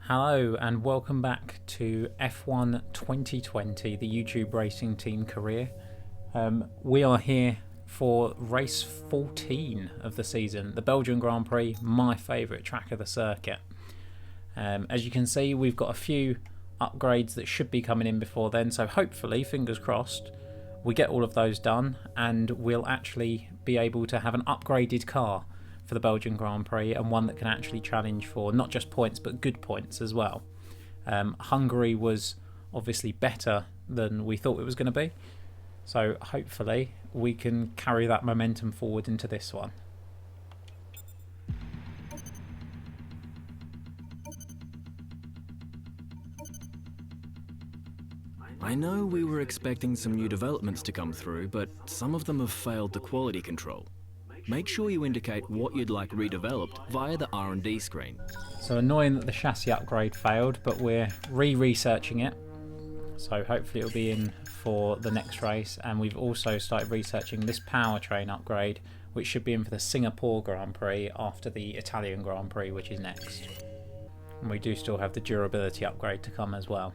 Hello and welcome back to F1 2020, the YouTube racing team career. We are here for race 14 of the season, the Belgian Grand Prix, my favourite track of the circuit. As you can see, we've got a few upgrades that should be coming in before then, so hopefully, fingers crossed, we get all of those done and we'll actually be able to have an upgraded car for the Belgian Grand Prix, and one that can actually challenge for not just points but good points as well. Hungary was obviously better than we thought it was going to be, so hopefully we can carry that momentum forward into this one. I know we were expecting some new developments to come through, but some of them have failed the quality control. Make sure you indicate what you'd like redeveloped via the R&D screen. So annoying that the chassis upgrade failed, but we're researching it. So hopefully it'll be in for the next race. And we've also started researching this powertrain upgrade, which should be in for the Singapore Grand Prix after the Italian Grand Prix, which is next. And we do still have the durability upgrade to come as well.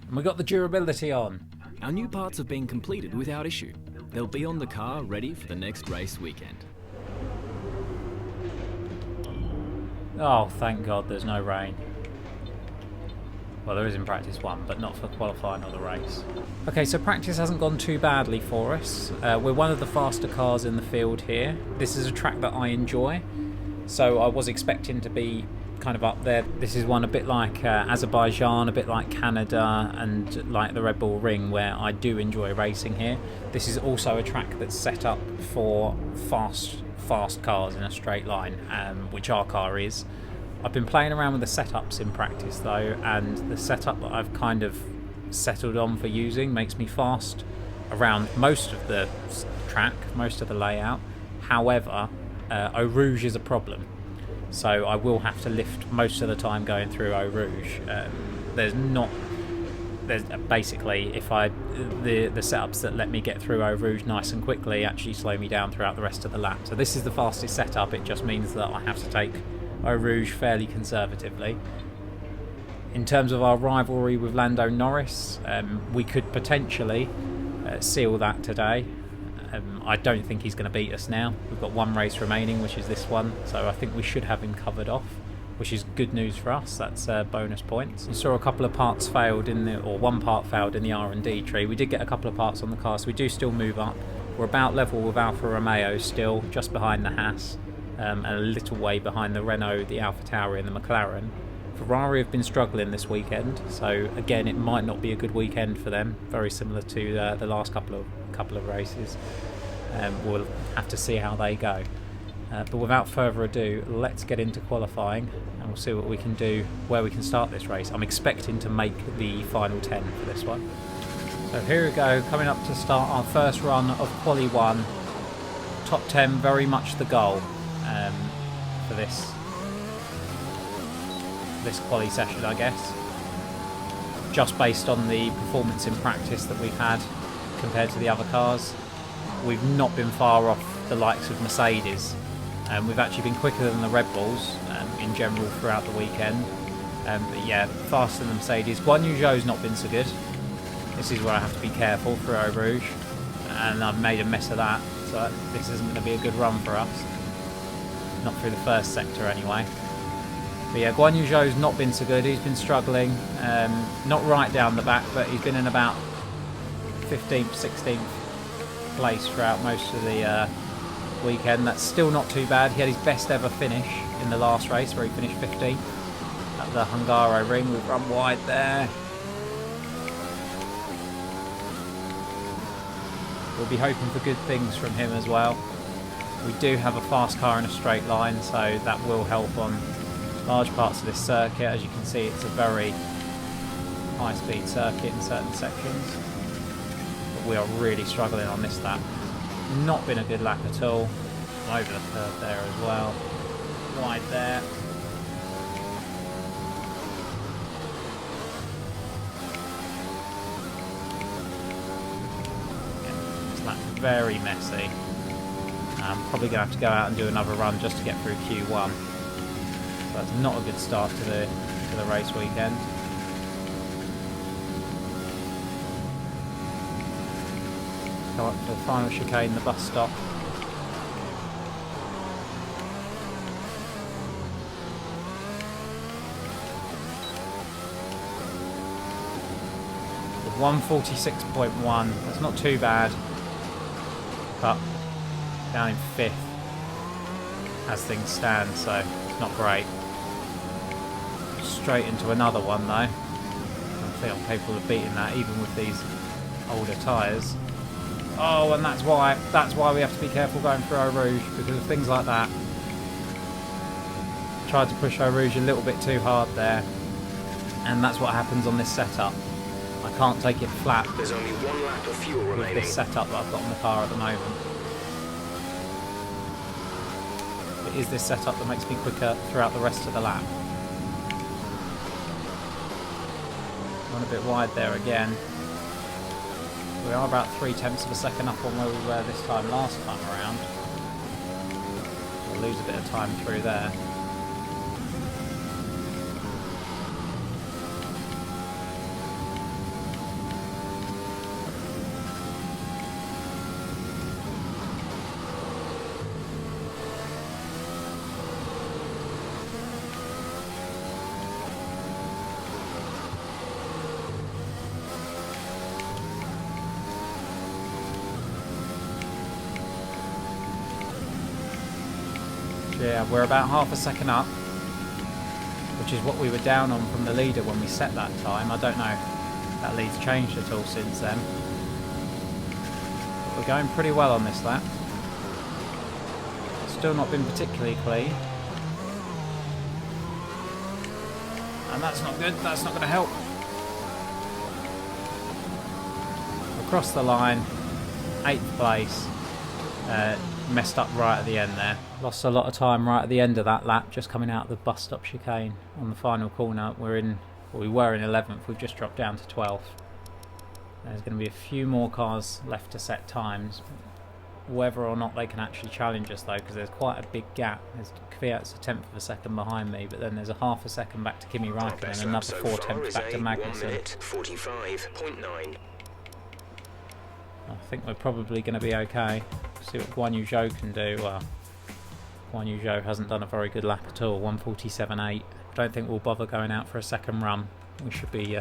And we got the durability on. Our new parts have been completed without issue. They'll be on the car ready for the next race weekend. Oh, thank God there's no rain. Well, there is in practice one, but not for qualifying or the race. Okay, so practice hasn't gone too badly for us. We're one of the faster cars in the field here. This is a track that I enjoy, so I was expecting to be kind of up there. This is one a bit like Azerbaijan, a bit like Canada, and like the Red Bull Ring, where I do enjoy racing here. This is also a track that's set up for fast cars in a straight line, which our car is. I've been playing around with the setups in practice though, and the setup that I've kind of settled on for using makes me fast around most of the track, most of the layout. However, Eau Rouge is a problem. So I will have to lift most of the time going through Eau Rouge. There's basically, if the setups that let me get through Eau Rouge nice and quickly actually slow me down throughout the rest of the lap. So this is the fastest setup. It just means that I have to take Eau Rouge fairly conservatively. In terms of our rivalry with Lando Norris, we could potentially seal that today. I don't think he's going to beat us now. We've got one race remaining, which is this one, so I think we should have him covered off, which is good news for us. That's bonus points. You saw a couple of parts failed one part failed in the R&D tree. We did get a couple of parts on the car, so we do still move up. We're about level with Alfa Romeo still, just behind the Haas, and a little way behind the Renault, the AlphaTauri and the McLaren. Ferrari have been struggling this weekend, so again it might not be a good weekend for them, very similar to the last couple of races. We'll have to see how they go, but without further ado, let's get into qualifying and we'll see what we can do, where we can start this race. I'm expecting to make the final 10 for this one. So here we go, coming up to start our first run of Quali 1. Top 10 very much the goal for this quali session, I guess, just based on the performance in practice that we've had compared to the other cars. We've not been far off the likes of Mercedes, and we've actually been quicker than the Red Bulls in general throughout the weekend, but yeah, faster than the Mercedes. Guan Yu Zhou's not been so good. This is where I have to be careful for Eau Rouge, and I've made a mess of that, so this isn't going to be a good run for us, not through the first sector anyway. But yeah, Guan Yu Zhou's not been so good. He's been struggling, not right down the back, but he's been in about 15th, 16th place throughout most of the weekend. That's still not too bad. He had his best ever finish in the last race where he finished 15th at the Hungaro Ring. We've run wide there. We'll be hoping for good things from him as well. We do have a fast car in a straight line, so that will help on large parts of this circuit. As you can see, it's a very high speed circuit in certain sections. We are really struggling on this lap. Not been a good lap at all. Over the curve there as well. Wide there. Yeah, this lap's very messy. I'm probably going to have to go out and do another run just to get through Q1. So that's not a good start to the race weekend. Go up to the final chicane, the bus stop. With 146.1, that's not too bad. But down in 5th as things stand, so it's not great. Straight into another one though. I think I'm capable of beating that even with these older tyres. Oh, and that's why we have to be careful going through Eau Rouge, because of things like that. Tried to push Eau Rouge a little bit too hard there, and that's what happens on this setup. I can't take it flat. There's only 1 lap of fuel remaining. With this setup that I've got on the car at the moment. It is this setup that makes me quicker throughout the rest of the lap. Run a bit wide there again. We are about 0.3 of a second up on where we were this time last time around. We'll lose a bit of time through there. Yeah, we're about half a second up, which is what we were down on from the leader when we set that time. I don't know if that lead's changed at all since then. But we're going pretty well on this lap. Still not been particularly clean. And that's not good, that's not going to help. Across the line, 8th place. Messed up right at the end there. Lost a lot of time right at the end of that lap, just coming out of the bus stop chicane on the final corner. We were in 11th, we've just dropped down to 12th. There's going to be a few more cars left to set times. Whether or not they can actually challenge us though, because there's quite a big gap. There's Kvyat's a 1/10 of a second behind me, but then there's a half a second back to Kimi Räikkönen and another 4/10 back to Magnussen. 45.9. I think we're probably going to be okay. See what Guan Yu Zhou can do. Well, Guan Yu Zhou hasn't done a very good lap at all. 147.8. I don't think we'll bother going out for a second run. We should be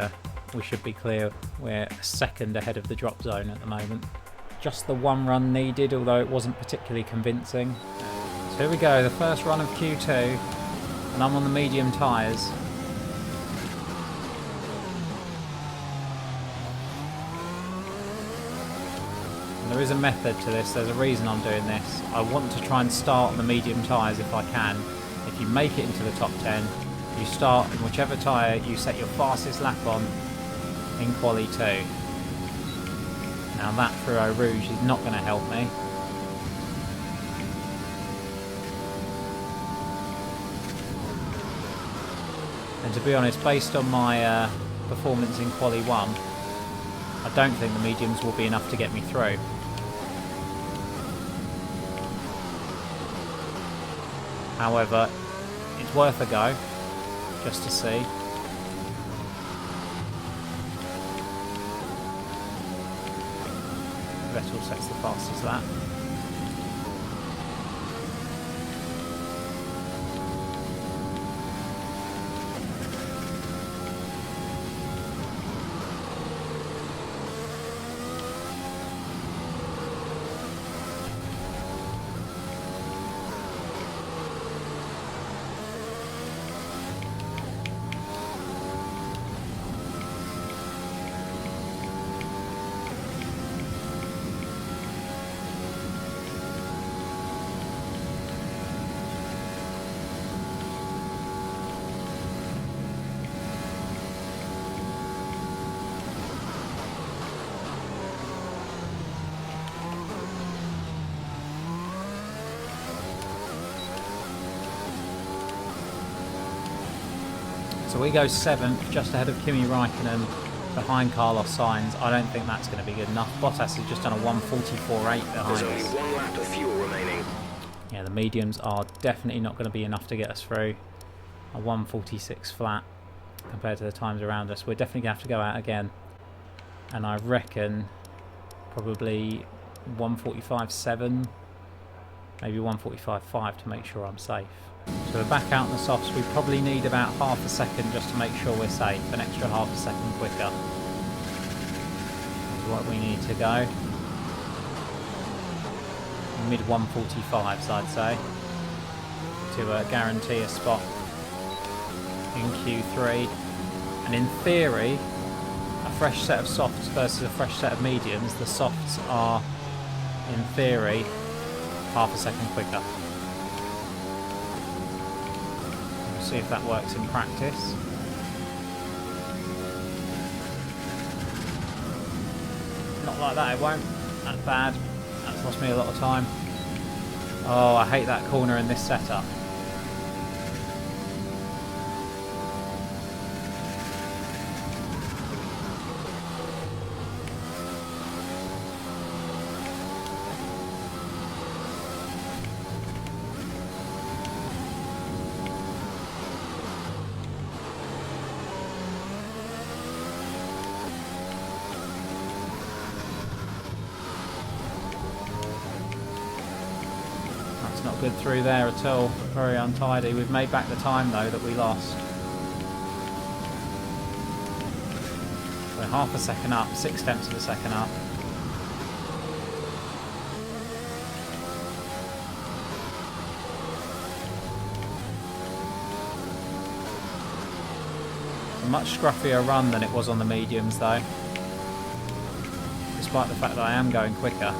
clear. We're a second ahead of the drop zone at the moment. Just the one run needed, although it wasn't particularly convincing. So here we go, the first run of Q2, and I'm on the medium tyres. There is a method to this, there's a reason I'm doing this. I want to try and start on the medium tyres if I can. If you make it into the top 10, you start in whichever tyre you set your fastest lap on in Quali 2. Now that through Eau Rouge is not going to help me. And to be honest, based on my performance in Quali 1, I don't think the mediums will be enough to get me through. However, it's worth a go, just to see. Vettel sets the fastest lap. So we go 7th, just ahead of Kimi Räikkönen, behind Carlos Sainz. I don't think that's going to be good enough. Bottas has just done a 1:44.8 behind us. There's only 1 lap of fuel remaining. Yeah, the mediums are definitely not going to be enough to get us through. a 1:46 flat compared to the times around us. We're definitely going to have to go out again. And I reckon probably 1:45.7, maybe 1:45.5 to make sure I'm safe. So we're back out in the softs. We probably need about half a second just to make sure we're safe. An extra half a second quicker is what we need to go. Mid 1:45s, I'd say, to guarantee a spot in Q3. And in theory, a fresh set of softs versus a fresh set of mediums, the softs are, in theory, half a second quicker. We'll see if that works in practice. Not like that, it won't. That's bad. That's lost me a lot of time. Oh, I hate that corner in this setup. Not good through there at all. Very untidy. We've made back the time though that we lost. We're half a second up, 0.6 of a second up. It's a much scruffier run than it was on the mediums though, despite the fact that I am going quicker.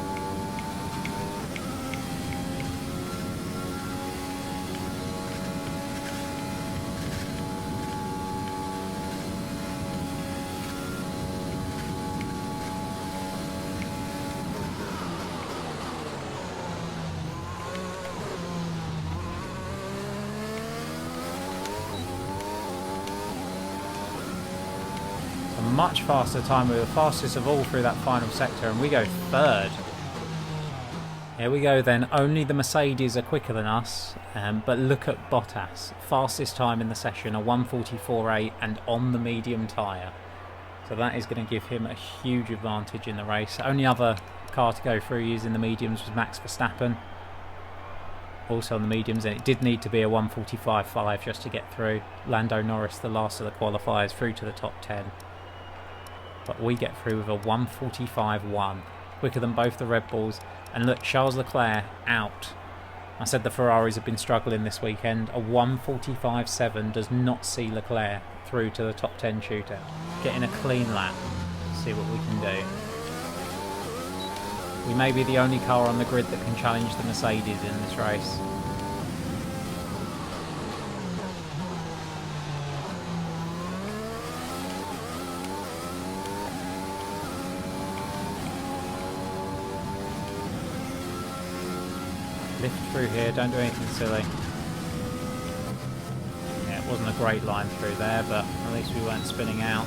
Much faster time. We were fastest of all through that final sector, and we go third. Here we go then. Only the Mercedes are quicker than us, but look at Bottas. Fastest time in the session, a 1:44.8, and on the medium tyre. So that is going to give him a huge advantage in the race. Only other car to go through using the mediums was Max Verstappen. Also on the mediums, and it did need to be a 1:45.5 just to get through. Lando Norris, the last of the qualifiers, through to the top 10. But we get through with a 1:45.1, quicker than both the Red Bulls. And look, Charles Leclerc out. I said the Ferraris have been struggling this weekend. A 1:45.7 does not see Leclerc through to the top 10 shootout. Getting a clean lap. See what we can do. We may be the only car on the grid that can challenge the Mercedes in this race. Lift through here, don't do anything silly. Yeah, it wasn't a great line through there, but at least we weren't spinning out.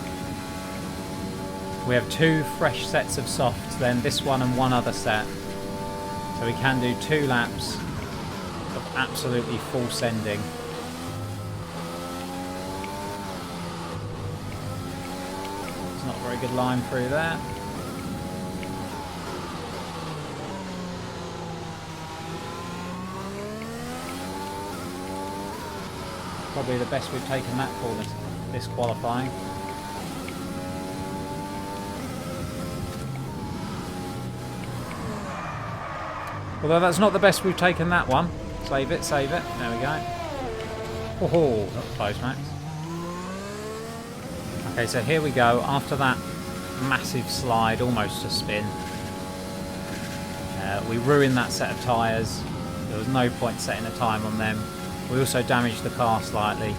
We have 2 fresh sets of softs then, this one and one other set. So we can do 2 laps of absolutely full sending. It's not a very good line through there. Probably the best we've taken that for this qualifying. Although that's not the best we've taken that one. Save it, save it. There we go. Oh, that was close, Max. Okay, so here we go. After that massive slide, almost a spin, we ruined that set of tyres. There was no point setting a time on them. We also damaged the car slightly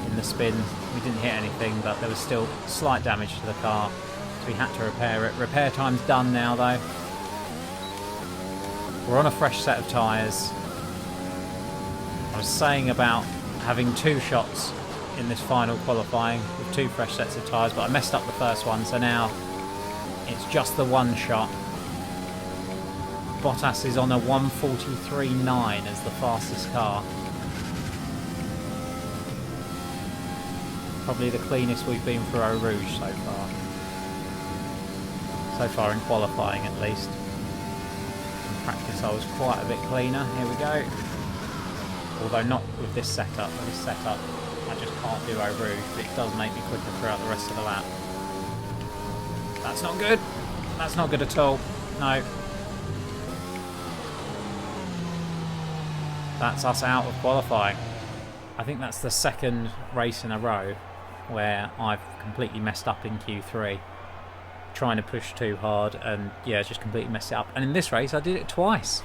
in the spin. We didn't hit anything, but there was still slight damage to the car, so we had to repair it. Repair time's done now, though. We're on a fresh set of tyres. I was saying about having 2 shots in this final qualifying with 2 fresh sets of tyres, but I messed up the first one, so now it's just the 1 shot. Bottas is on a 1:43.9 as the fastest car. Probably the cleanest we've been for Eau Rouge so far. So far in qualifying at least. In practice I was quite a bit cleaner. Here we go. Although not with this setup. With this setup I just can't do Eau Rouge, but it does make me quicker throughout the rest of the lap. That's not good. That's not good at all. No. That's us out of qualifying. I think that's the second race in a row where I've completely messed up in Q3. Trying to push too hard and yeah, just completely messed it up. And in this race I did it twice.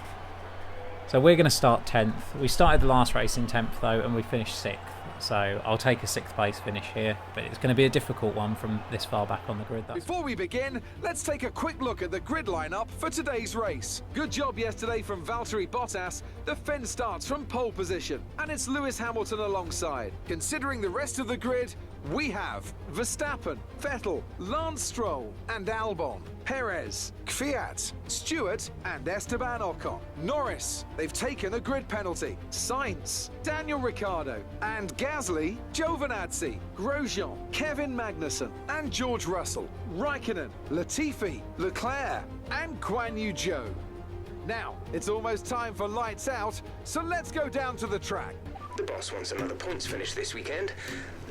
So we're going to start 10th. We started the last race in 10th though, and we finished 6th. So I'll take a 6th place finish here, but it's going to be a difficult one from this far back on the grid. Before we begin, let's take a quick look at the grid lineup for today's race. Good job yesterday from Valtteri Bottas. The Finn starts from pole position, and it's Lewis Hamilton alongside. Considering the rest of the grid, we have Verstappen, Vettel, Lance Stroll and Albon, Perez, Kvyat, Stewart and Esteban Ocon, Norris, they've taken a grid penalty, Sainz, Daniel Ricciardo and Gasly, Giovinazzi, Grosjean, Kevin Magnussen and George Russell, Raikkonen, Latifi, Leclerc and Guan Yu Zhou. Now, it's almost time for lights out, so let's go down to the track. The boss wants another points finish this weekend.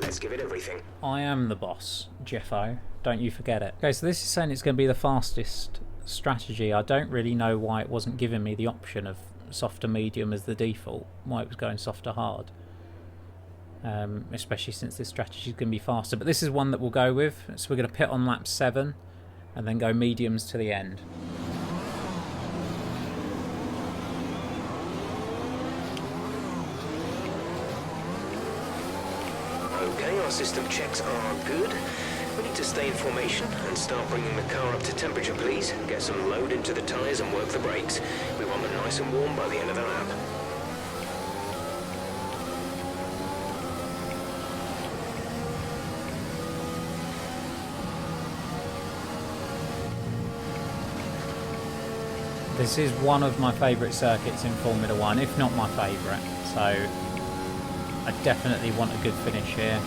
Let's give it everything. I am the boss, Jeffo. Don't you forget it. Okay, so this is saying it's going to be the fastest strategy. I don't really know why it wasn't giving me the option of softer medium as the default. Why it was going softer hard. Especially since this strategy is going to be faster. But this is one that we'll go with. So we're going to pit on lap 7 and then go mediums to the end. Okay, our system checks are good. We need to stay in formation and start bringing the car up to temperature, please. Get some load into the tyres and work the brakes. We want them nice and warm by the end of the lap. This is one of my favourite circuits in Formula 1, if not my favourite. So I definitely want a good finish here.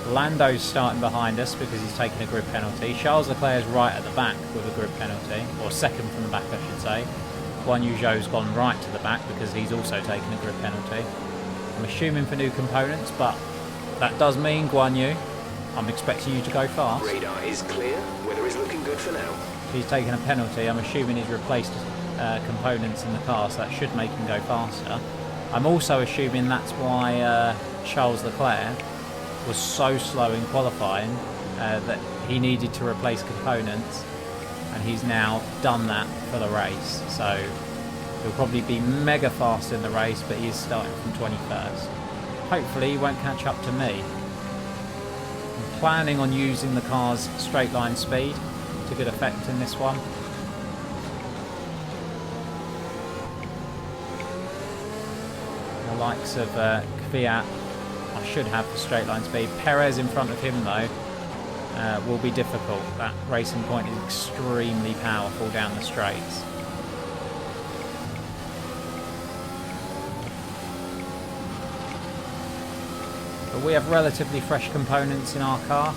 Lando's starting behind us because he's taken a grid penalty. Charles Leclerc's right at the back with a grid penalty, or second from the back I should say. Guan Yu Zhou's gone right to the back because he's also taken a grid penalty. I'm assuming for new components, but that does mean, Guan Yu, I'm expecting you to go fast. Radar is clear. Weather is looking good for now. If he's taken a penalty, I'm assuming he's replaced components in the car, so that should make him go faster. I'm also assuming that's why Charles Leclerc was so slow in qualifying that he needed to replace components, and he's now done that for the race. So he'll probably be mega fast in the race, but he's starting from 21st. Hopefully he won't catch up to me. I'm planning on using the car's straight line speed to good effect in this one. The likes of Kvyat, I should have the straight line speed. Perez in front of him though will be difficult. That racing point is extremely powerful down the straights. But we have relatively fresh components in our car.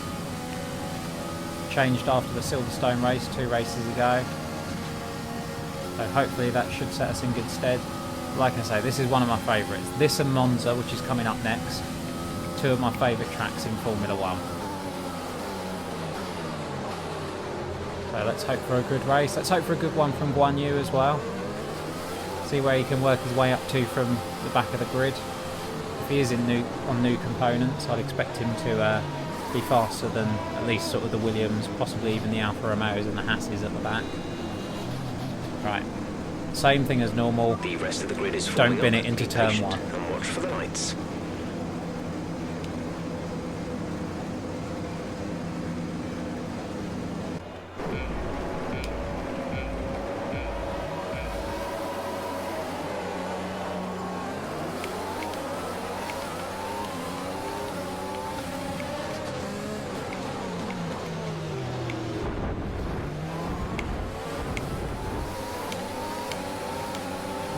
Changed after the Silverstone race 2 races ago. So hopefully that should set us in good stead. Like I say, this is one of my favourites. This and Monza, which is coming up next. 2 of my favourite tracks in Formula 1. So let's hope for a good race. Let's hope for a good one from Guan Yu as well. See where he can work his way up to from the back of the grid. If he is on new components, I'd expect him to be faster than at least sort of the Williams, possibly even the Alfa Romeos and the Hasses at the back. Right. Same thing as normal. The rest of the grid is Don't bin it into turn 1. And watch for the lights.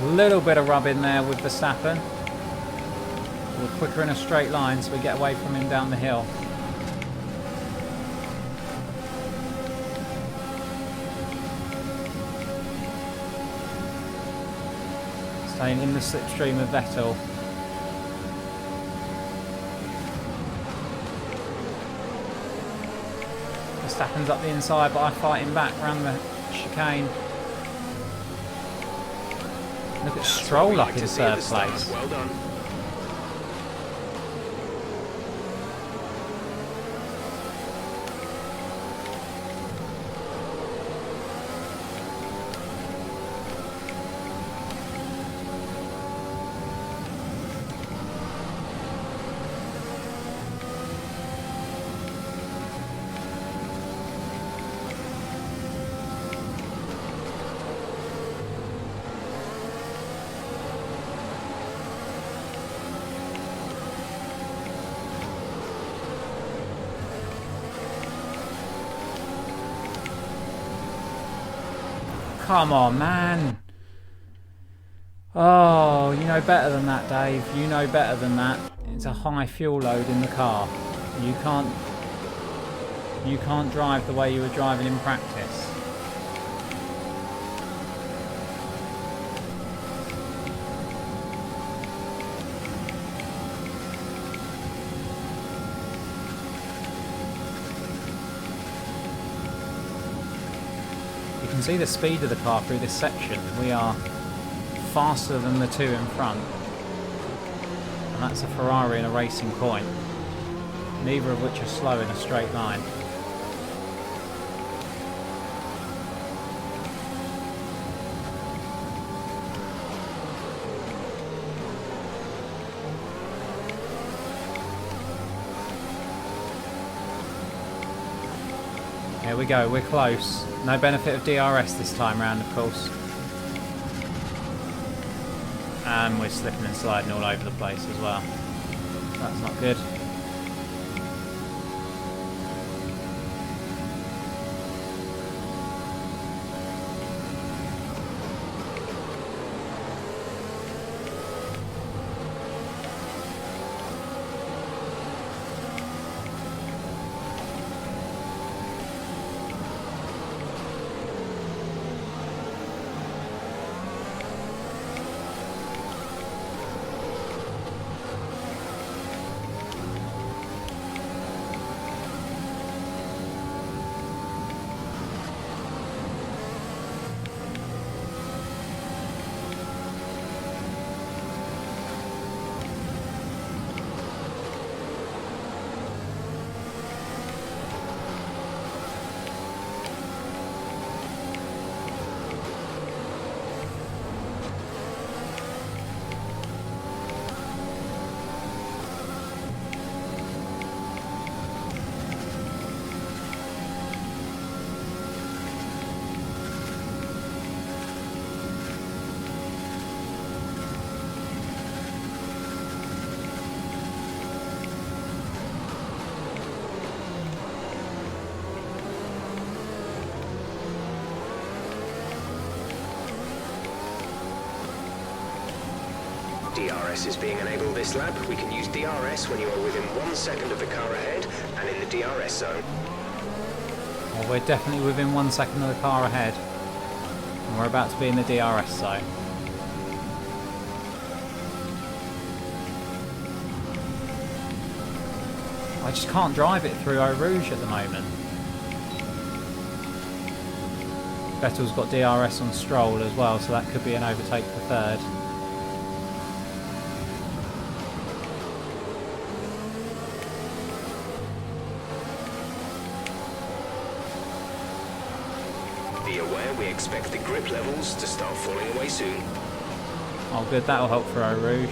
Little bit of rub in there with Verstappen. We're quicker in a straight line, so we get away from him down the hill. Staying in the slipstream of Vettel. Verstappen's up the inside, but I fight him back round the chicane. Look at Stroll up in third place. Well done. Come on, man. Oh, you know better than that, Dave. You know better than that. It's a high fuel load in the car. You can't drive the way you were driving in practice. You can see the speed of the car through this section. We are faster than the two in front. And that's a Ferrari and a Racing Point. Neither of which are slow in a straight line. Here we go, we're close. No benefit of DRS this time round, of course. And we're slipping and sliding all over the place as well. That's not good. DRS is being enabled this lap. We can use DRS when you are within 1 second of the car ahead and in the DRS zone. Well, we're definitely within 1 second of the car ahead. And we're about to be in the DRS zone. I just can't drive it through Eau Rouge at the moment. Vettel's got DRS on Stroll as well, so that could be an overtake for third. Be aware we expect the grip levels to start falling away soon. Oh good, that'll help for Eau Rouge.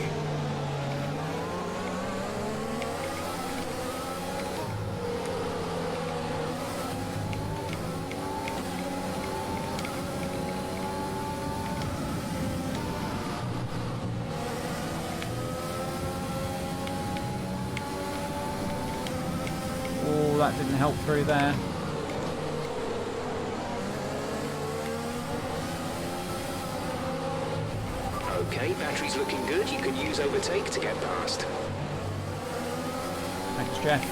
Oh, that didn't help through there. Okay, battery's looking good. You can use overtake to get past. Thanks, Jeff.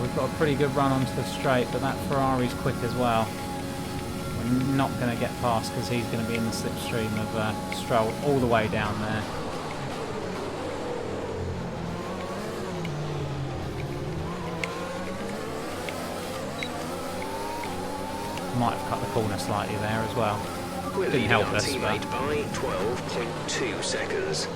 We've got a pretty good run onto the straight, but that Ferrari's quick as well. We're not going to get past because he's going to be in the slipstream of Stroll all the way down there. Might have cut the corner slightly there as well. We're Didn't leading help our us, teammate but by 12.2 seconds.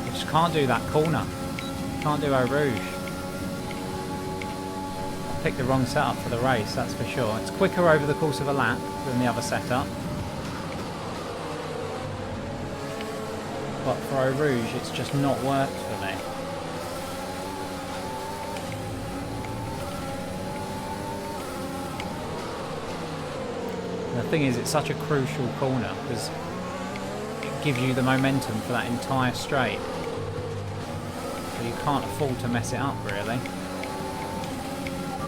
we just can't do that corner. Can't do Eau Rouge. Picked the wrong setup for the race, that's for sure. It's quicker over the course of a lap than the other setup. But for Eau Rouge, it's just not worked for me. And the thing is, it's such a crucial corner because it gives you the momentum for that entire straight. So you can't afford to mess it up, really.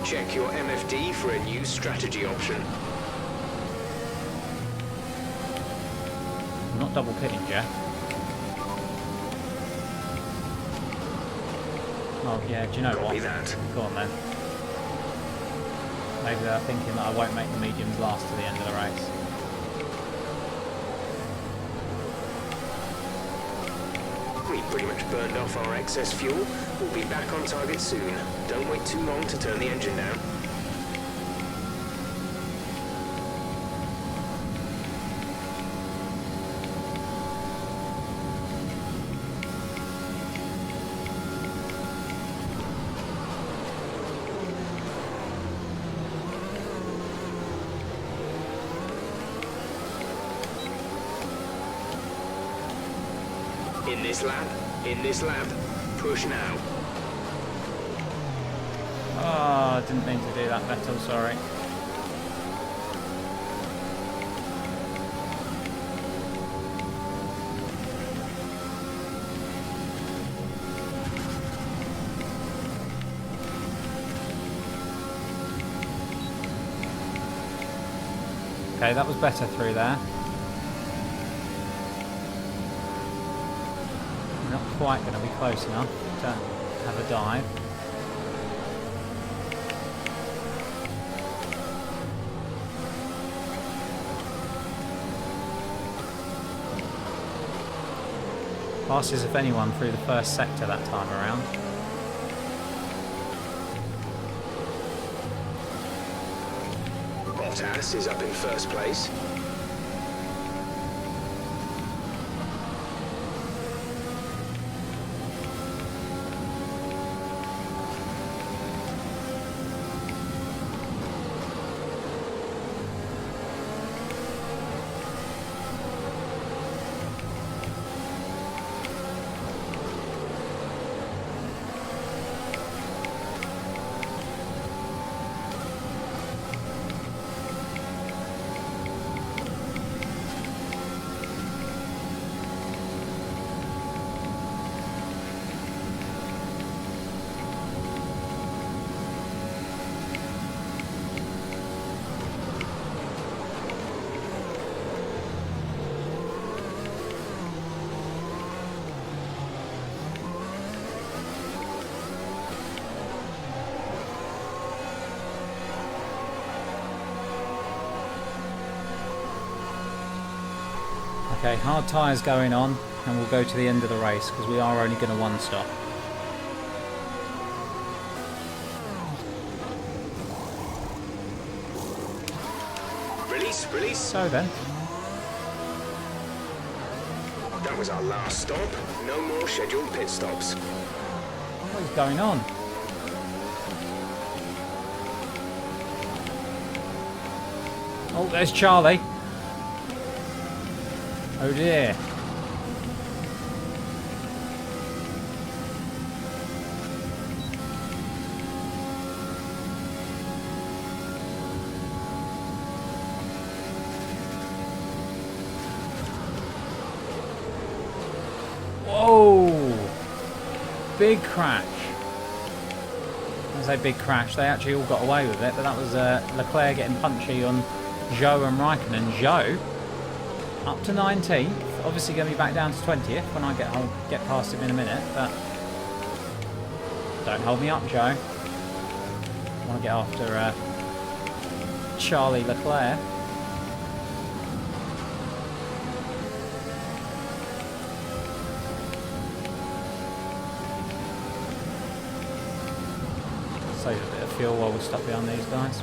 Check your MFD for a new strategy option. I'm not double pitting, Jeff. Oh yeah, do you know Copy what? that. Go on then. Maybe they're thinking that I won't make the mediums last to the end of the race. We pretty much burned off our excess fuel. We'll be back on target soon. Don't wait too long to turn the engine down. In this lap, push now. Oh, I didn't mean to do that, Vettel, sorry. Okay, that was better through there. Not quite going to be close enough to have a dive. Fastest of anyone through the first sector that time around. Bottas is up in first place. Okay, hard tyres going on, and we'll go to the end of the race because we are only going to one stop. Release. So then, That was our last stop. No more scheduled pit stops. what is going on? Oh, there's Charlie. Oh dear. Oh! Big crash. I say big crash. They actually all got away with it, but that was Leclerc getting punchy on Zhou and Raikkonen. Zhou up to 19th. Obviously going to be back down to 20th when I get past him in a minute, but don't hold me up, Zhou. I want to get after Charlie Leclerc. Save a bit of fuel while we're stuck behind these guys.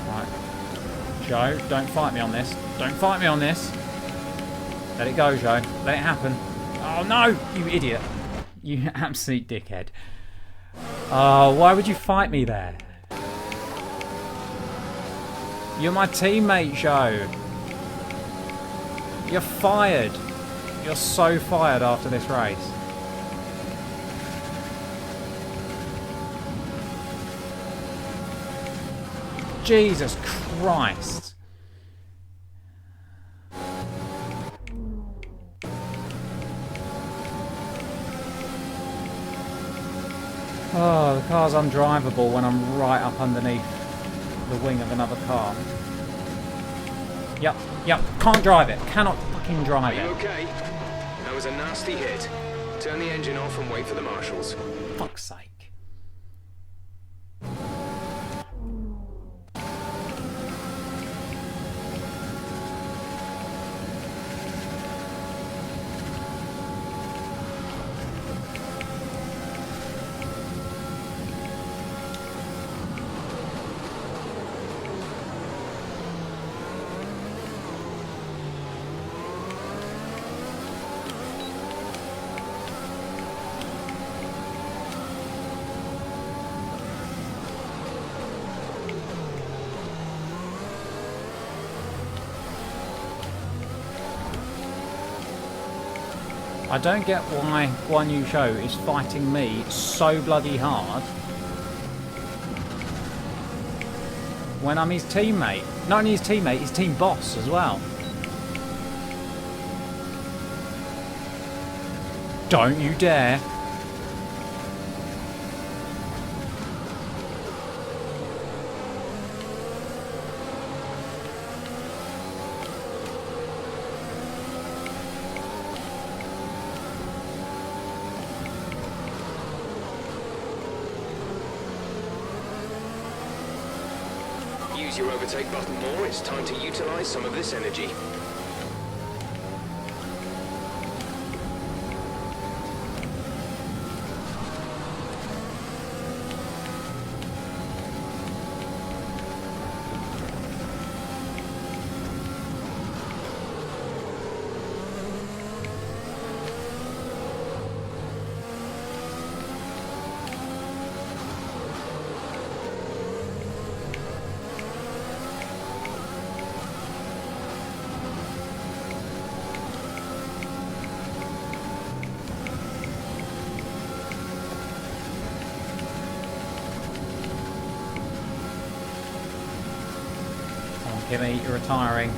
Right. Zhou, don't fight me on this. Don't fight me on this. Let it go, Zhou. Let it happen. Oh no, you idiot. You absolute dickhead. Oh, why would you fight me there? You're my teammate, Zhou. You're fired. You're so fired after this race. Jesus Christ. Oh, the car's undrivable when I'm right up underneath the wing of another car. Yep, can't drive it. Cannot fucking drive it. Are you okay? That was a nasty hit. Turn the engine off and wait for the marshals. Fuck's sake. I don't get why Guan Yu Zhou is fighting me so bloody hard when I'm his teammate. Not only his teammate, his team boss as well. Don't you dare. Use your overtake button more. It's time to utilize some of this energy. Kimmy, you're retiring.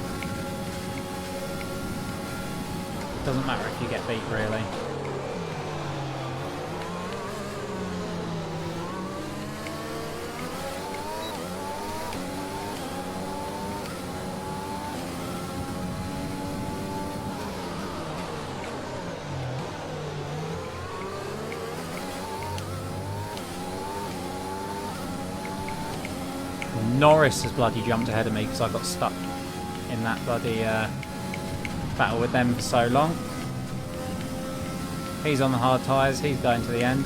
Doesn't matter if you get beat, really. Norris has bloody jumped ahead of me because I got stuck in that bloody battle with them for so long. He's on the hard tyres, he's going to the end.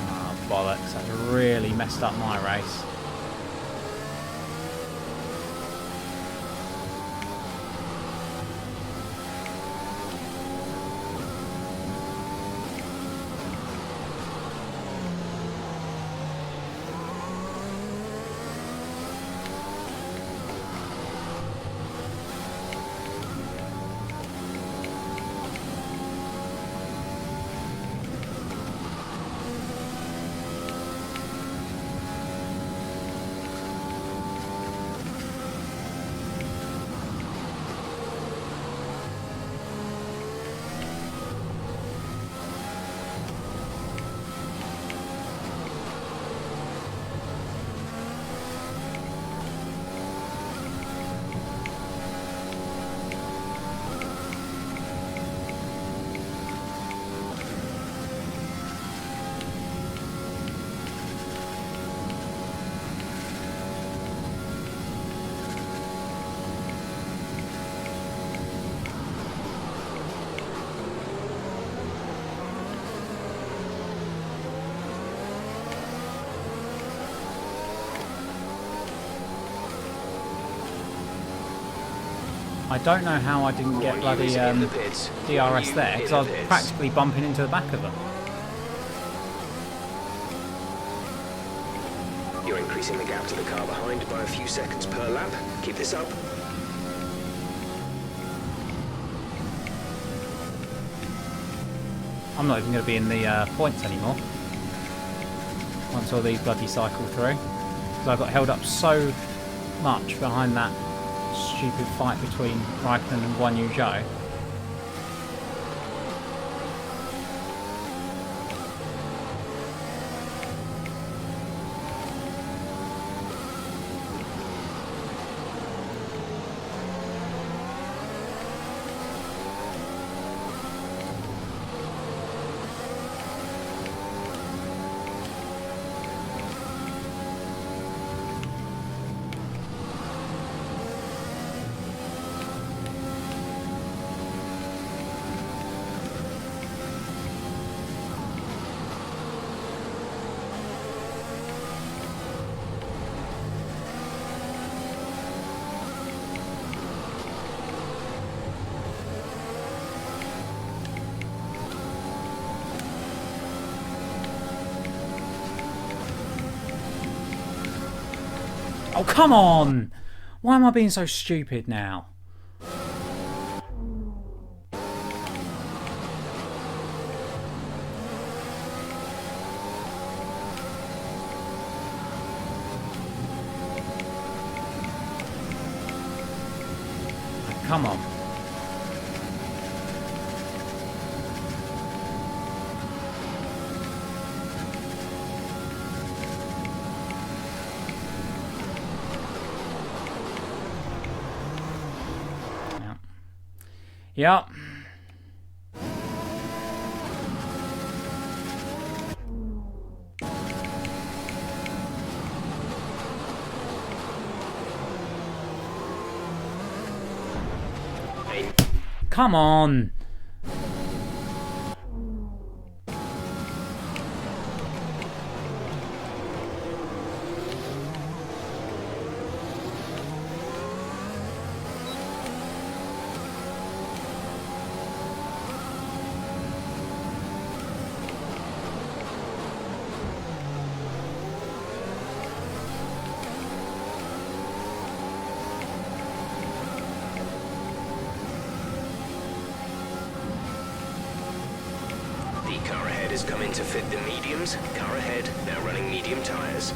Ah, bollocks, that's really messed up my race. I don't know how I didn't get bloody DRS there, because I was practically bumping into the back of them. You're increasing the gap to the car behind by a few seconds per lap. Keep this up. I'm not even going to be in the points anymore once all these bloody cycle through, because I got held up so much behind that stupid fight between Raikkonen and Guan Yu Zhou. Oh, come on! Why am I being so stupid now? Come on. Yep. Hey. Come on. Car ahead is coming to fit the mediums. Car ahead, now running medium tyres.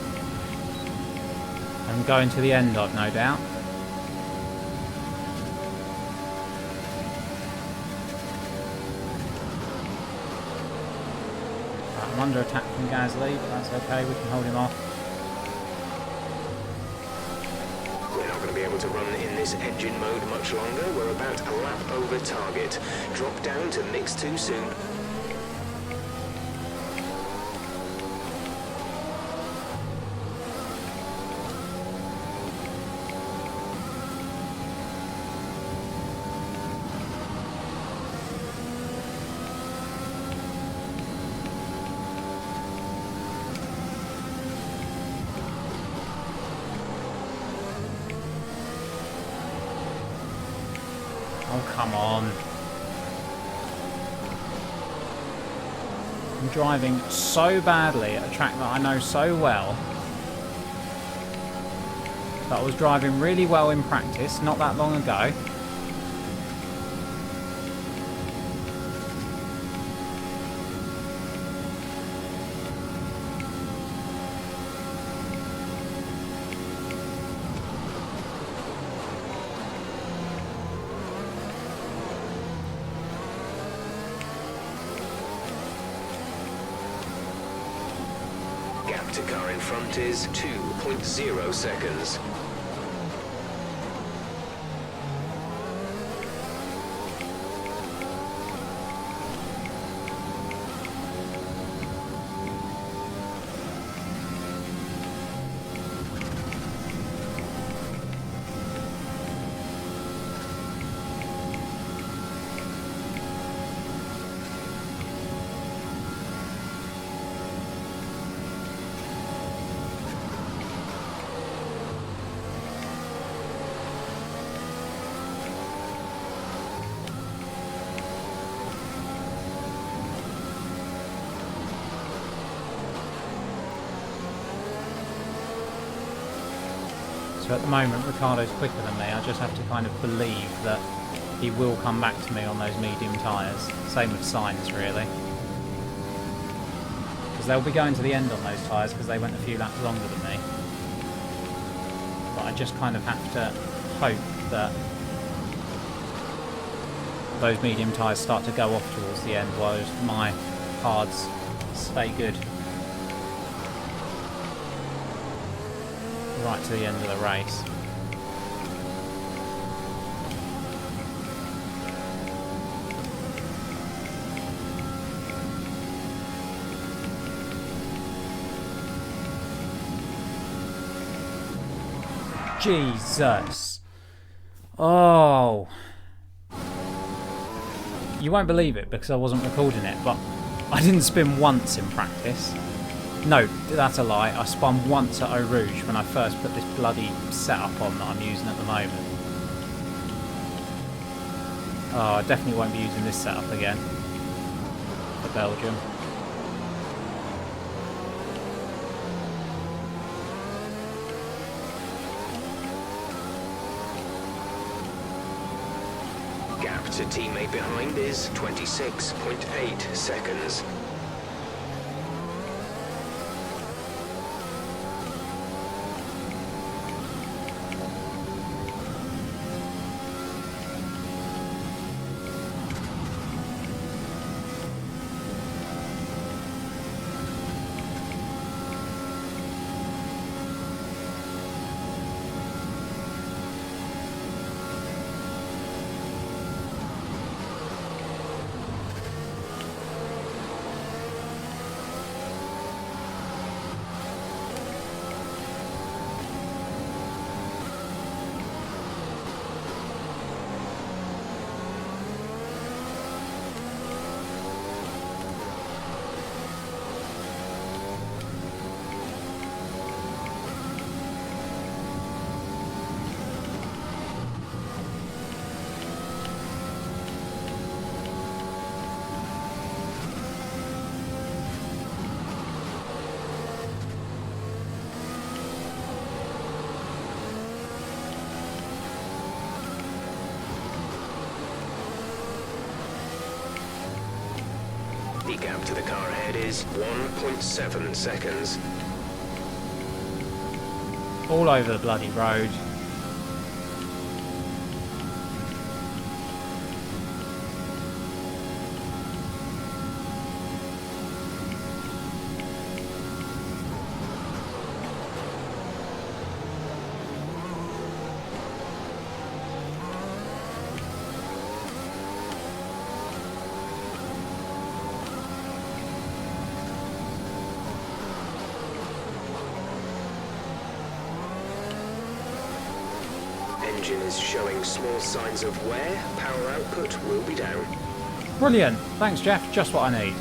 I'm going to the end, I've no doubt. Right, I'm under attack from Gasly, but that's okay, we can hold him off. We're not going to be able to run in this engine mode much longer. We're about a lap over target. Drop down to mix 2 soon. Oh, come on. I'm driving so badly at a track that I know so well. That I was driving really well in practice not that long ago. Gap to car in front is 2.0 seconds. So at the moment, Ricardo's quicker than me. I just have to kind of believe that he will come back to me on those medium tyres. Same with Sainz, really. Because they'll be going to the end on those tyres because they went a few laps longer than me. But I just kind of have to hope that those medium tyres start to go off towards the end, whilst my hards stay good right to the end of the race. Jesus. Oh. You won't believe it because I wasn't recording it, but I didn't spin once in practice. No, that's a lie. I spun once at Eau Rouge when I first put this bloody setup on that I'm using at the moment. Oh, I definitely won't be using this setup again for Belgium. Gap to teammate behind is 26.8 seconds. The gap to the car ahead is 1.7 seconds. All over the bloody road. Engine is showing small signs of wear. Power output will be down. Brilliant. Thanks, Jeff. Just what I need.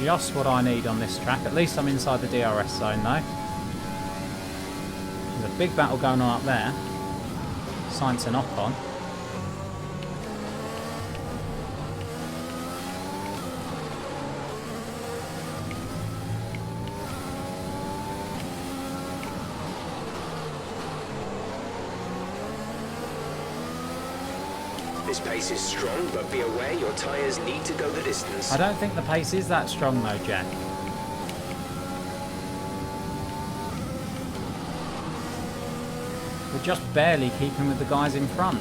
Just what I need on this track. At least I'm inside the DRS zone, though. There's a big battle going on up there. Sainz and Ocon. This pace is strong, but be aware your tyres need to go the distance. I don't think the pace is that strong though, Jack. We're just barely keeping with the guys in front.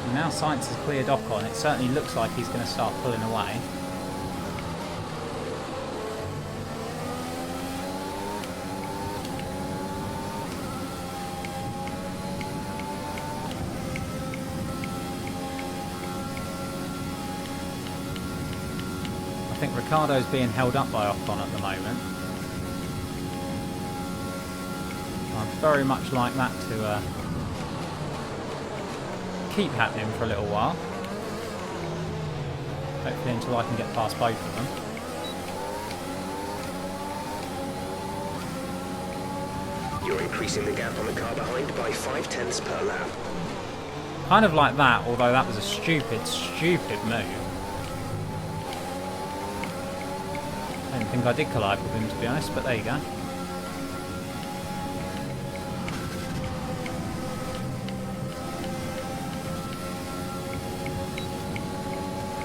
And now Sainz has cleared Ocon. It certainly looks like he's going to start pulling away. I think Ricardo's being held up by Ocon at the moment. I'd very much like that to keep happening for a little while. Hopefully until I can get past both of them. You're increasing the gap on the car behind by 0.5 per lap. Kind of like that, although that was a stupid, stupid move. I don't think I did collide with him, to be honest, but there you go.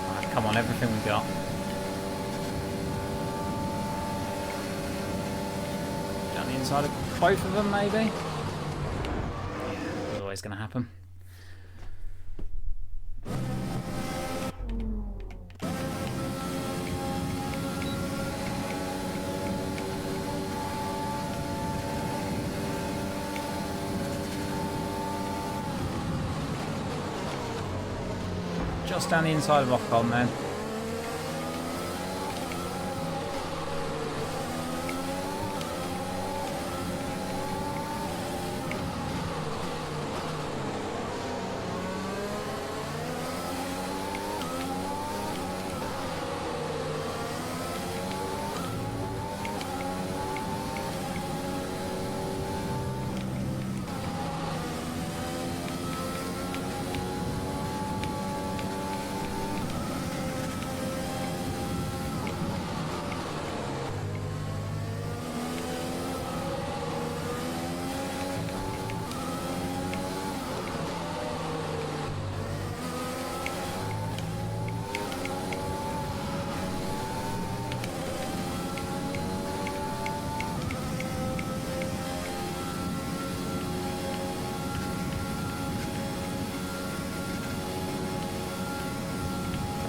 Right, come on, everything we got. Down the inside of both of them, maybe? Yeah, it was always going to happen. Just down the inside of Ocon then.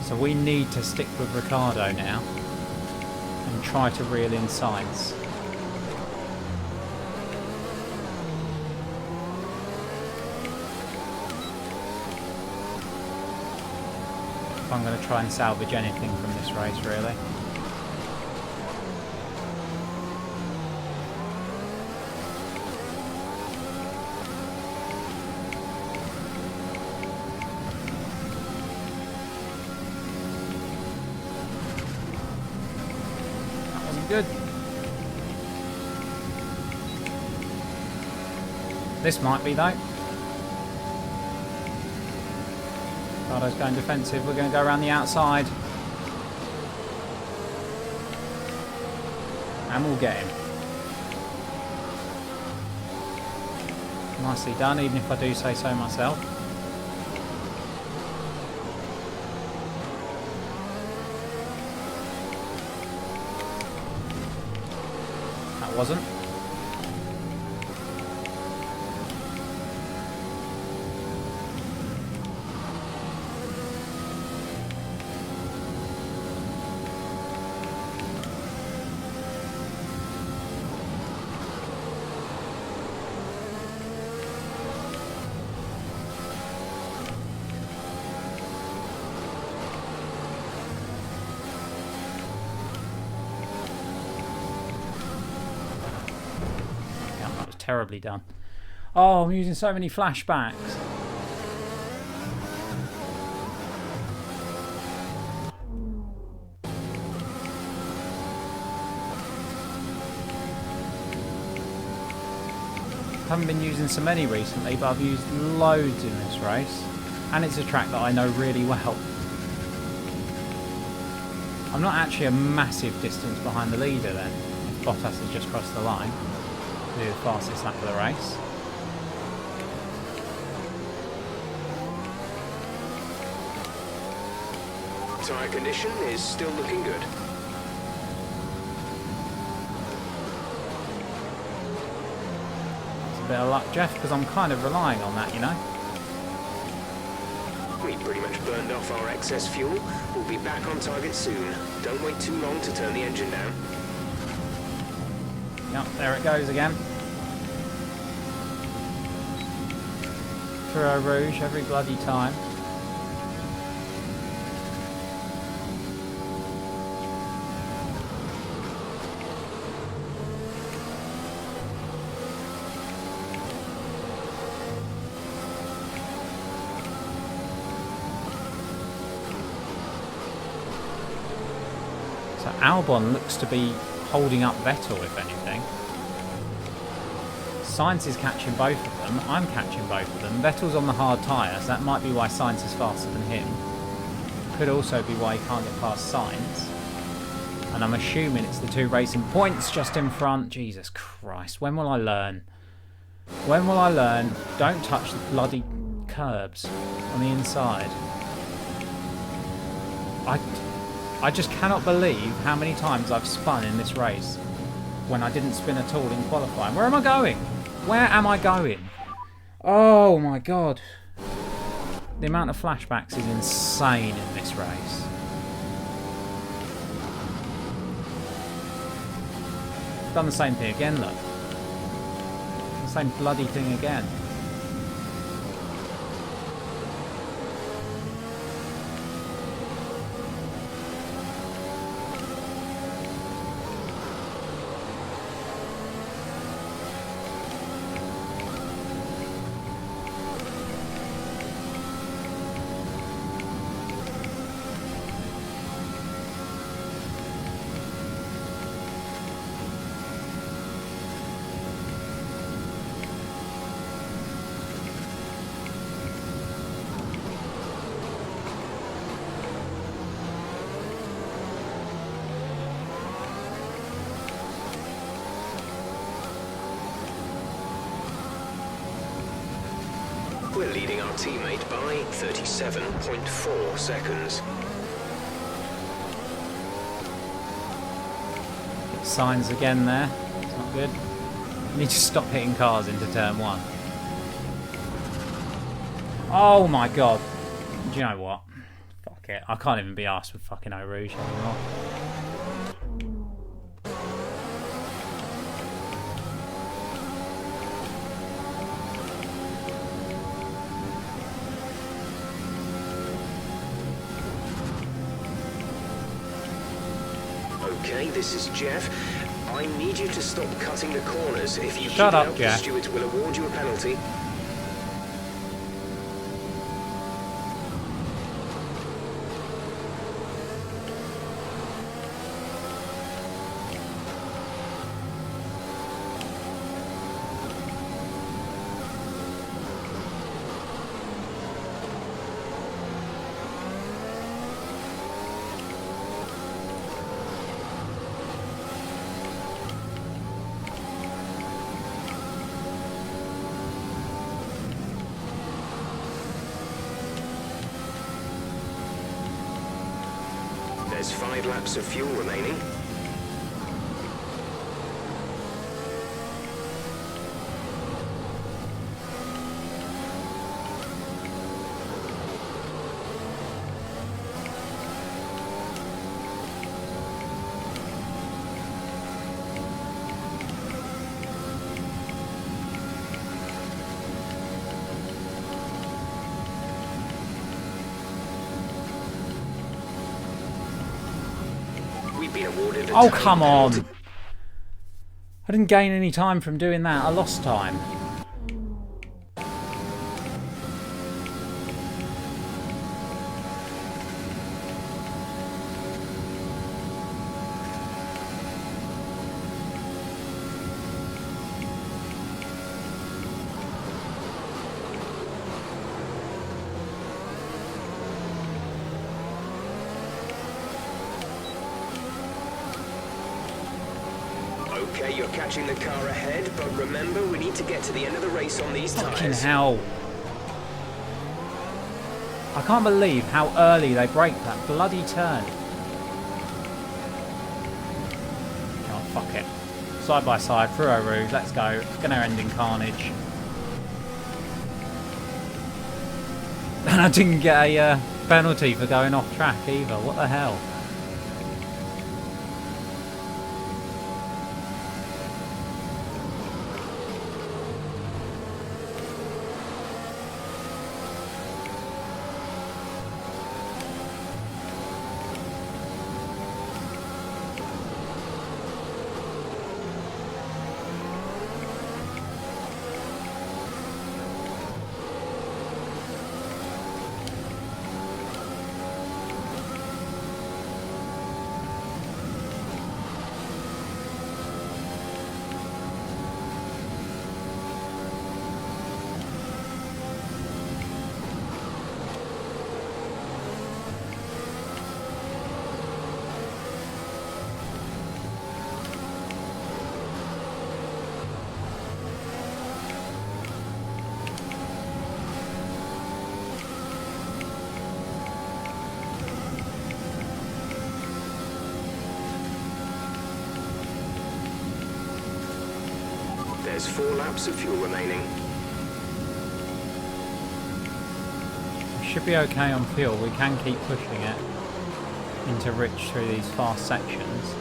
So we need to stick with Ricciardo now and try to reel in Sainz. If I'm going to try and salvage anything from this race, really. Good. This might be though. Ricardo's going defensive. We're going to go around the outside. And we'll get him. Nicely done, even if I do say so myself. Wasn't. Terribly done. Oh, I'm using so many flashbacks. Haven't been using so many recently, but I've used loads in this race, and it's a track that I know really well. I'm not actually a massive distance behind the leader then. Bottas has just crossed the line. The fastest lap of the race. Tyre condition is still looking good. It's a bit of luck, Jeff, because I'm kind of relying on that, you know. We pretty much burned off our excess fuel. We'll be back on target soon. Don't wait too long to turn the engine down. Yep, there it goes again. Through a rouge every bloody time. So Albon looks to be holding up Vettel, if anything. Sainz is catching both of them. I'm catching both of them. Vettel's on the hard tyres. That might be why Sainz is faster than him. Could also be why he can't get past Sainz. And I'm assuming it's the two racing points just in front. Jesus Christ. When will I learn? When will I learn? Don't touch the bloody curbs on the inside. I just cannot believe how many times I've spun in this race when I didn't spin at all in qualifying. Where am I going? Where am I going? Oh my god. The amount of flashbacks is insane in this race. Done the same thing again, look. The same bloody thing again. We're leading our teammate by 37.4 seconds. Signs again there. It's not good. I need to stop hitting cars into turn one. Oh my god. Do you know what? Fuck it. I can't even be arsed with fucking Eau Rouge anymore. Okay, this is Jeff. I need you to stop cutting the corners. If you Shut keep up, out, Jeff. the stewards will award you a penalty. There's 5 laps of fuel remaining. We've been awarded a Oh, time come on. penalty. I didn't gain any time from doing that. I lost time. Okay, you're catching the car ahead, but remember, we need to get to the end of the race on these Fucking tyres. hell. I can't believe how early they break that bloody turn. Oh, fuck it. Side by side, through Eau Rouge, let's go. It's going to end in carnage. And I didn't get a penalty for going off track either. What the hell? There's 4 laps of fuel remaining. We should be okay on fuel. We can keep pushing it into rich through these fast sections.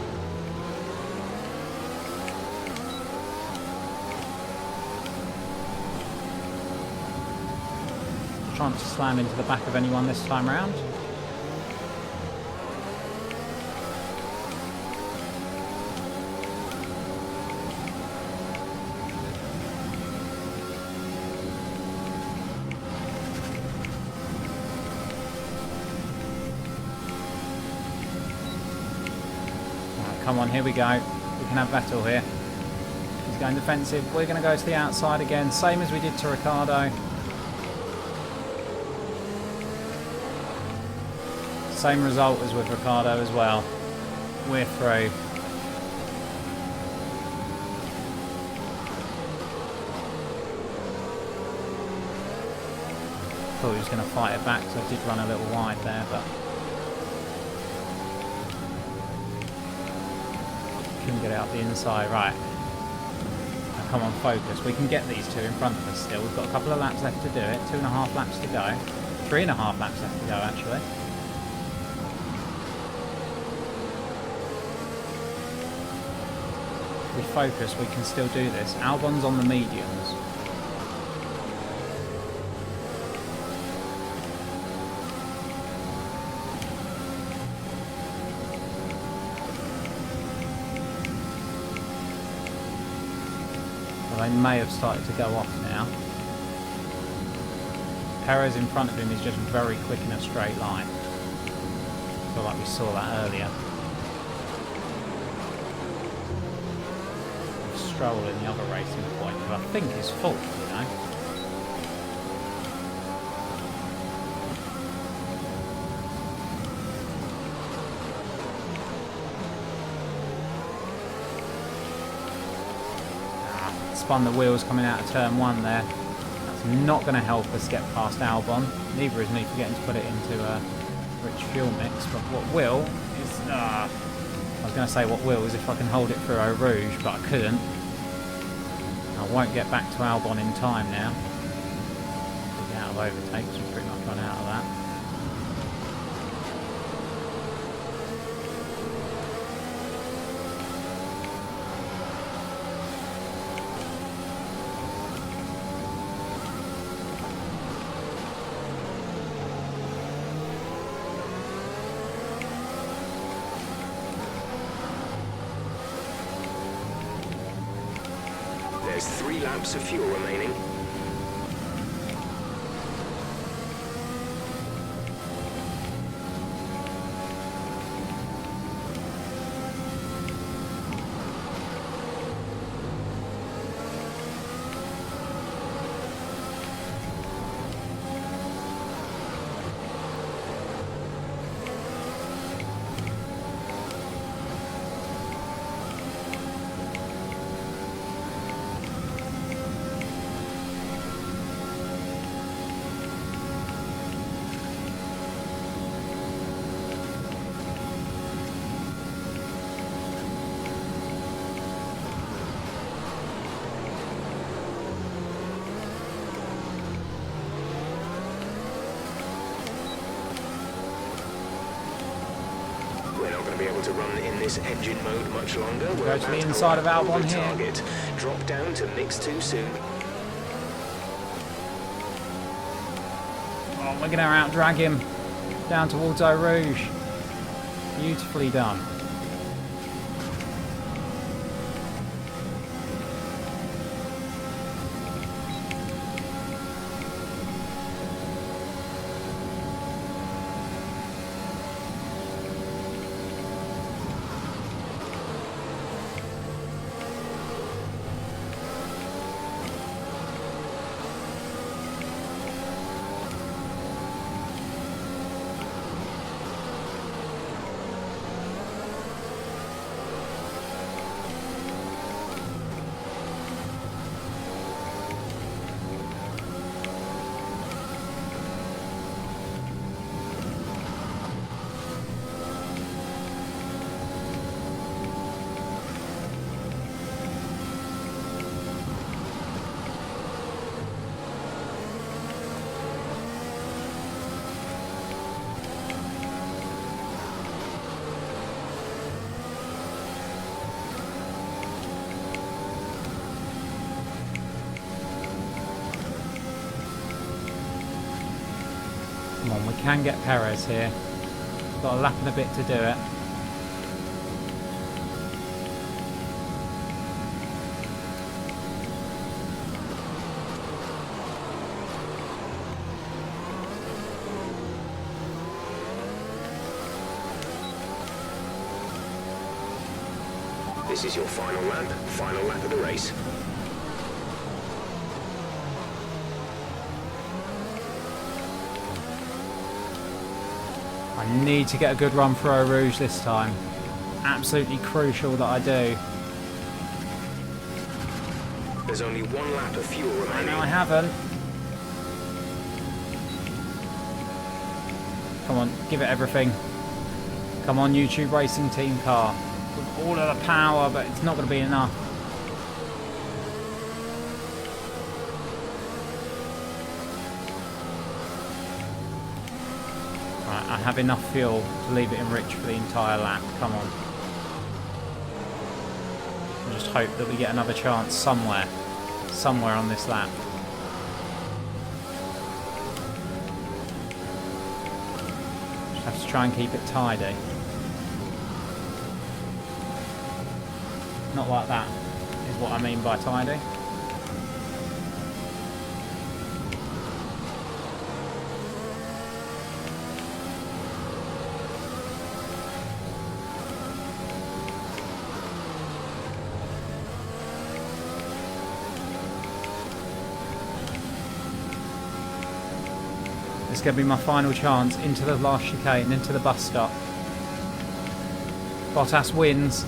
Trying to slam into the back of anyone this time around. Come on, here we go. We can have Vettel here. He's going defensive. We're going to go to the outside again, same as we did to Ricciardo. Same result as with Ricciardo as well. We're through. Thought he was going to fight it back, so I did run a little wide there, but couldn't get it out the inside. Right. Now come on, focus. We can get these two in front of us still. We've got a couple of laps left to do it. 2.5 laps to go. 3.5 laps left to go, actually. If we focus, we can still do this. Albon's on the mediums. They may have started to go off now. Perez in front of him is just very quick in a straight line. I feel like we saw that earlier. Stroll in the other racing point, who I think is full, you know. Spun the wheels coming out of turn 1 there. That's not going to help us get past Albon. Neither is me forgetting to put it into a rich fuel mix. But what will is... I was going to say what will is if I can hold it through Eau Rouge, but I couldn't. I won't get back to Albon in time now. We're out of overtakes. We've pretty much run out of that. There's 3 laps of fuel remaining. Be able to run in this engine mode much longer. Go to the inside of Albon here. Target. Drop down to mix 2 soon. Oh, we're going to out-drag him down towards Eau Rouge. Beautifully done. Come on, we can get Perez here. Got a lap and a bit to do it. This is your final lap of the race. I need to get a good run for Eau Rouge this time. Absolutely crucial that I do. There's only 1 lap of fuel remaining. No, I haven't. Come on, give it everything. Come on, YouTube racing team car. With all of the power, but it's not going to be enough. Right, I have enough fuel to leave it enriched for the entire lap. Come on. I just hope that we get another chance somewhere on this lap. Just have to try and keep it tidy. Not like that is what I mean by tidy. It's going to be my final chance into the last chicane, into the bus stop. Bottas wins.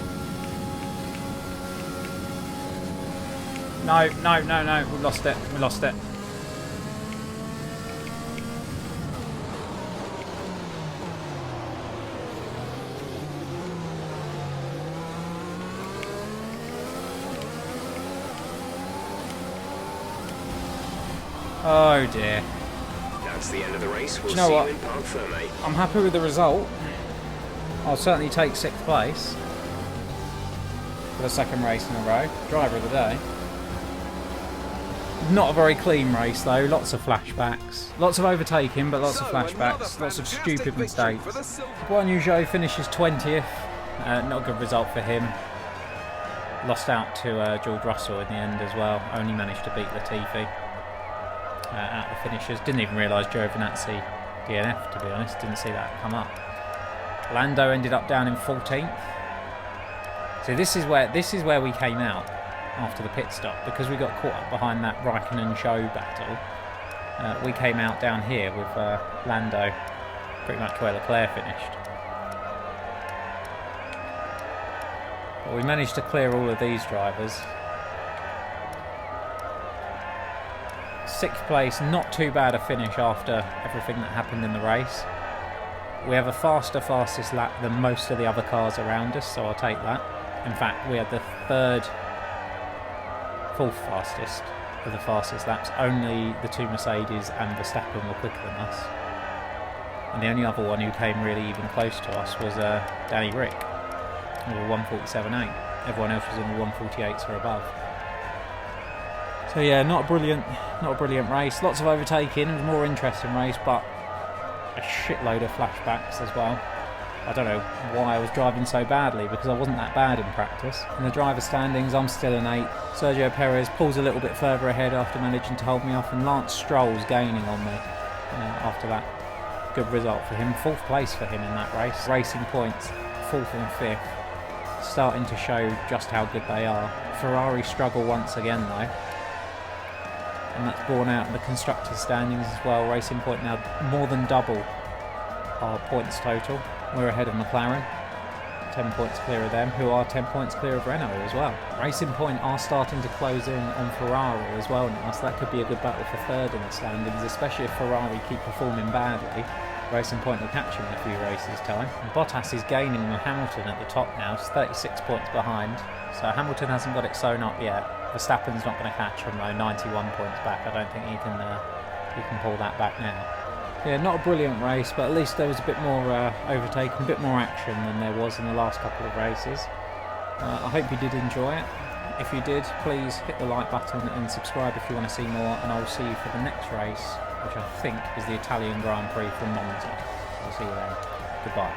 No, no, no, no. We lost it. We lost it. Oh dear. That's the end of the race. We'll Do you know see what? you in Parc Fermé. I'm happy with the result. I'll certainly take 6th place for the 2nd race in a row. Driver of the day. Not a very clean race though. Lots of flashbacks. Lots of overtaking, but lots of flashbacks. Lots of stupid mistakes. Guan Yu Zhou finishes 20th. Not a good result for him. Lost out to George Russell in the end as well. Only managed to beat Latifi at the finishers. Didn't even realise Giovinazzi DNF, to be honest. Didn't see that come up. Lando ended up down in 14th. So this is where we came out after the pit stop, because we got caught up behind that Raikkonen show battle. We came out down here with Lando pretty much where Leclerc finished. But we managed to clear all of these drivers. 6th place, not too bad a finish after everything that happened in the race. We have a fastest lap than most of the other cars around us, so I'll take that. In fact, we had the 4th fastest of the fastest laps. Only the 2 Mercedes and Verstappen were quicker than us. And the only other one who came really even close to us was Danny Rick, with a 147.8. Everyone else was in the 148s or above. So yeah, not a brilliant race. Lots of overtaking. It was a more interesting race, but a shitload of flashbacks as well. I don't know why I was driving so badly, because I wasn't that bad in practice. In the driver standings, I'm still an 8. Sergio Perez pulls a little bit further ahead after managing to hold me off, and Lance Stroll's gaining on me after that. Good result for him. 4th place for him in that race. Racing points, 4th and 5th. Starting to show just how good they are. Ferrari struggle once again though. And that's borne out in the constructors' standings as well. Racing Point now more than double our points total. We're ahead of McLaren, 10 points clear of them, who are 10 points clear of Renault as well. Racing Point are starting to close in on Ferrari as well now, so that could be a good battle for 3rd in the standings, especially if Ferrari keep performing badly. Racing Point will catch him in a few races' time. And Bottas is gaining with Hamilton at the top now, it's 36 points behind, so Hamilton hasn't got it sewn up yet. Verstappen's not going to catch him though, 91 points back. I don't think he can pull that back now. Yeah, not a brilliant race, but at least there was a bit more overtaking, a bit more action than there was in the last couple of races. I hope you did enjoy it. If you did, please hit the like button and subscribe if you want to see more, and I will see you for the next race which I think is the Italian Grand Prix from Monza. I'll see you then. Goodbye.